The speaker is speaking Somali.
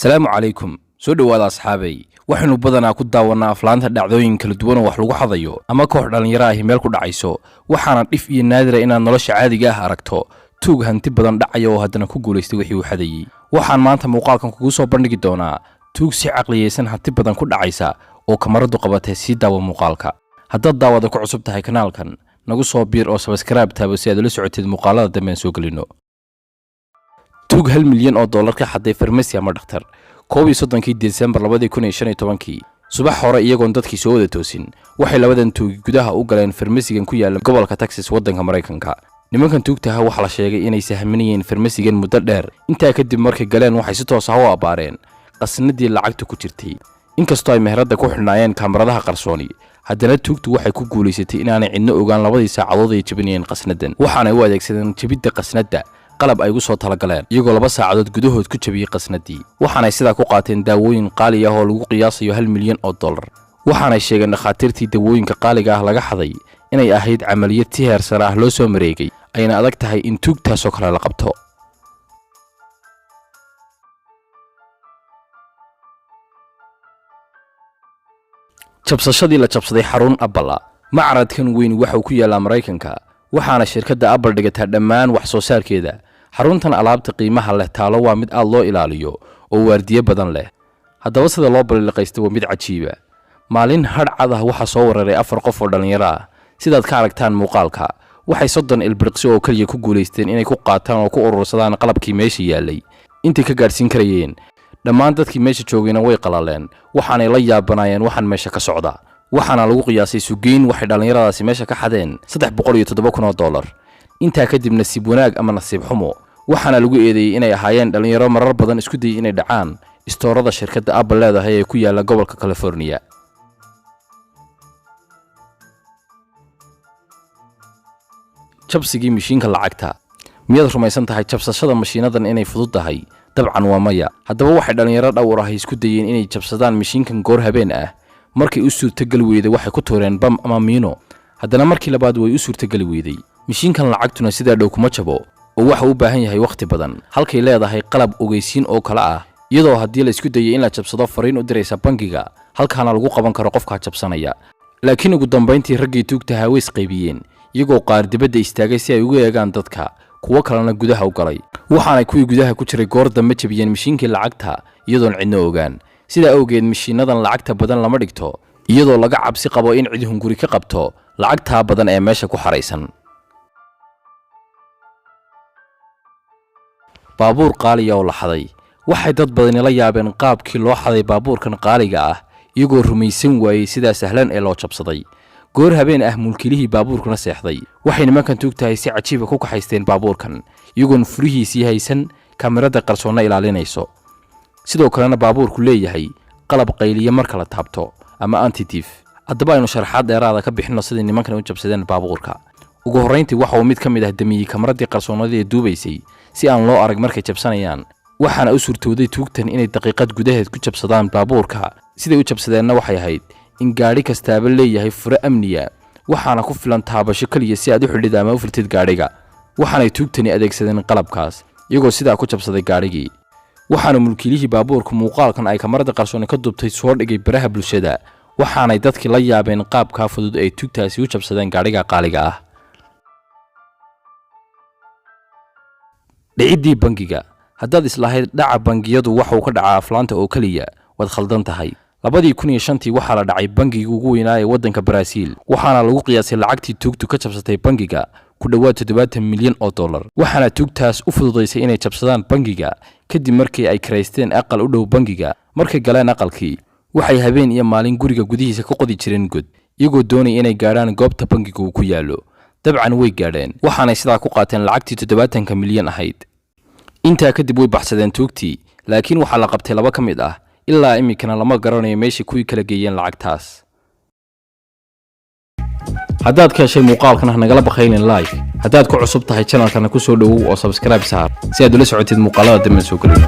السلام عليكم soo dhawaada asxaabay waxaanu badanaa ku daawanaa aflaanta dhacdooyin kala duwan oo wax lagu xadayo ama koox dhalinyaro ah meel ku dhacayso waxaana dhif iyo naadir inaad nolosha caadiga ah aragto tuug hanti badan dhacayo oo haddana ku guuleystay wixii uu xadayay waxaan maanta muuqaalkan kugu soo bandhigi doonaa tuug si caqliyeysan hanti badan ku dhacaysa oo kamaradu qabatay si daawo muuqaalka haddaad daawada ku cusub tahay kanaalkan nagu soo biir oo subscribe taabo si aad ula socotid muuqaalada dambe soo galino tuug $1 milyan ka xaday farmasi ama dhakhtar 31 December 2015 subax hore iyagoon dadkii soo wada toosin waxay labadan tuug gudaha u galeen farmasigan ku yaala gobolka Texas wadanka Mareykanka nimankan tuugtaha waxa la sheegay inay sahminayeen farmasigan muddo dheer inta kadib markay galeen waxay si toos ah u abaareen qasnadii lacagta ku jirtay inkastoo ay meherada ku xirnaayeen kamaradaha qarsooni haddana tuugtu waxay ku guuleysatay inaanay cidna ogaan labadii saacadood ay jabinayeen qasnadan waxaana u adeegsadeen jabidda qasnada qalab ay ugu soo talagaleen iyagoo 2 saacadood gudahood ku jabiyay qasnadii waxaana sida ku qaateen daawooyin qaali ah oo lagu qiyaasayo $1 milyan waxaana sheegeen dhakhaatiirtii daawooyinka qaaliga ah laga xaday inay ahayd amaliyad si heer sare ah loo soo mareegay ayna adag tahay in tuugtaas oo kale la qabto jabsashadii la jabsaday xarun Apple macradkan weyn waxa uu ku yaala Mareykanka waxaana shirkadda Apple dhigatay dhammaan wax soo saarkeeda xaruntan alaabta qiimaha leh taalo waa mid aad loo ilaaliyo oo waardiye badan leh haddaba sida loo balliqaystay waa mid cajiiba maalin hadcad ah waxa soo wararay 4 qof oo dhalinyaro ah sidaad ka aragtaan muuqaalka waxay 30 ilbiriqsi oo kaliya ku guuleysteen inay ku qaataan oo ku urursadaan qalabkii meesha yaalay intii ka gaarsiin karayeen dhammaan dadkii meesha joogayna way qalaleen waxaanay la yaabanayeen waxaan meesha ka socda waxaana lagu qiyaasay suuqeyn waxay dhalinyaradaasi meesha ka xadeen $307,000 inta kadib nasiib wanaag ama nasiib xumo waxaana lagu eedeeyay inay ahaayeen dhalinyaro marar badan isku dayay inay dhacaan istoorada shirkadda Apple leedahay ee ku yaala gobolka California jabsigii mishiinka lacagta miyaad rumaysan tahay jabsashada mashiinadan inay fudud tahay dabcan waa maya haddaba waxay dhalinyaro dhowr ah isku dayeen inay jabsadaan mishiinkan goor habeen ah markii uu suurtagal weeday waxay ku tooreen bam ama miino haddana markii labaad way u suurtagal weeday mishiinkan lacagtuna sida dhow kuma jabo oo waxa uu baahan yahay waqti badan halkay leedahay qalab ogeysiin oo kala ah iyadoo haddii la isku dayay in la jabsado fariin u diraysa bangiga halkaana lagu qaban karo qofka jabsanaya laakiin ugu dambeyntii raggii tuugtaha way isqaybiyeen iyagoo qaar dibadda istaagay si ay ugu eegaan dadka kuwa kalena gudaha u galay waxaanay kuwii gudaha ku jiray goor dambe jabiyeen mishiinkii lacagta iyadoon cidna ogaan sida awgeed mishiinadan lacagta badan lama dhigto iyadoo laga cabsi qabo in cid hunguri ka qabto lacagta badan ee meesha ku xareysan baabuur qaali ah oo la xaday waxay dad badan la yaabeen qaabkii loo xaday baabuurkan qaaliga ah iyagoo rumaysan waayay sida sahlan ee loo jabsaday goor habeen ah mulkilihii baabuurkuna seexday waxay nimankan tuugtahay si cajiib ah ku kaxaysteen baabuurkan iyagoon furihiisii haysan kamarada qarsoonna ilaalinayso sidoo kalena baabuurku leeyahay qalab qayliye marka la taabto ama anti-thief haddaba aynu sharaxaad dheeraada ka bixino sidii nimankan u jabsadeen baabuurka ugu horreyntii waxa uu mid ka mid ah damiyey kamaradii qarsoonada ee duubaysay si aan loo arag markay jabsanayaan waxaana u suurtooday tuugtan inay daqiiqad gudaheed ku jabsadaan baabuurka siday u jabsadeenna waxay ahayd in gaadhi kastaaba leeyahay fure amniya waxaana ku filan taabasho kaliya si aad u xidhid ama u filtid gaadhiga waxaanay tuugtani adeegsadeen qalabkaas iyagoo sidaa ku jabsaday gaadhigii waxaana mulkilihii baabuurka muuqaalkan ay kamarada qarsoon ka dubtay soo dhigay baraha bulshada waxaanay dadkii la yaabeen qaabka fudud ay tuugtaasi u jabsadeen gaadhiga qaaliga ah dhicidii bangiga haddaad islahayd dhaca bangiyadu waxa uu ka dhacaa aflaanta oo kaliya wad khaldan tahay 2005 waxaa la dhacay bangiga ugu weynaa ee wadanka Brazil waxaana lagu qiyaasay lacagtii tuugtu ka jabsatay bangiga ku dhawaad $70 milyan waxaana tuugtaas u fududeysay inay jabsadaan bangiga kadib markii ay kareysteen aqal u dhow bangiga markay galeen aqalkii waxay habeen iyo maalin guriga gudihiisa ka qodi jireen god iyagoo doonay inay gaaraan goobta bangiga uu ku yaalo dabcan way gaadheen waxaanay sidaa ku qaateen lacagtii $70 milyan ahayd intaa kadib way baxsadeen tuugtii laakiin waxaa la qabtay 2 ka mid ah ilaa imikana lama garanayo meeshii kuwii kala geeyeen lacagtaas haddaad ka heshay muuqaalkan nagala baqaylin like haddaad ku cusub tahay channelkana ku soo dhawow oo subscribe saar si aad ula socotid muuqaalada dambe soo galino